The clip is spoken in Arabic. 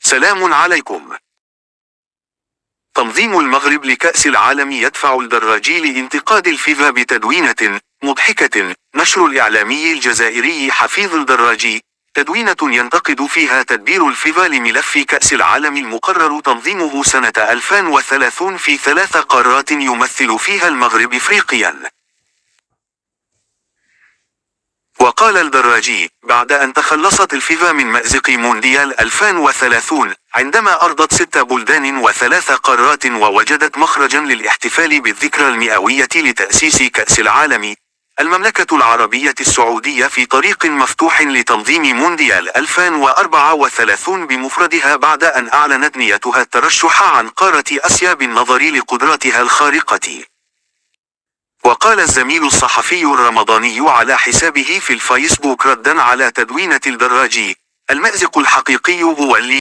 سلام عليكم. تنظيم المغرب لكأس العالم يدفع الدراجي لانتقاد الفيفا بتدوينة مضحكة. نشر الإعلامي الجزائري حفيظ الدراجي تدوينة ينتقد فيها تدبير الفيفا لملف كأس العالم المقرر تنظيمه سنة 2030 في 3 قارات يمثل فيها المغرب إفريقيا. وقال الدراجي بعد أن تخلصت الفيفا من مأزق مونديال 2030 عندما أرضت 6 بلدان و3 قارات ووجدت مخرجا للاحتفال بالذكرى المئوية لتأسيس كأس العالم، المملكة العربية السعودية في طريق مفتوح لتنظيم مونديال 2034 بمفردها بعد أن أعلنت نيتها الترشح عن قارة آسيا بالنظر لقدراتها الخارقة. وقال الزميل الصحفي الرمضاني على حسابه في الفيسبوك ردا على تدوينة الدراجي: المأزق الحقيقي هو اللي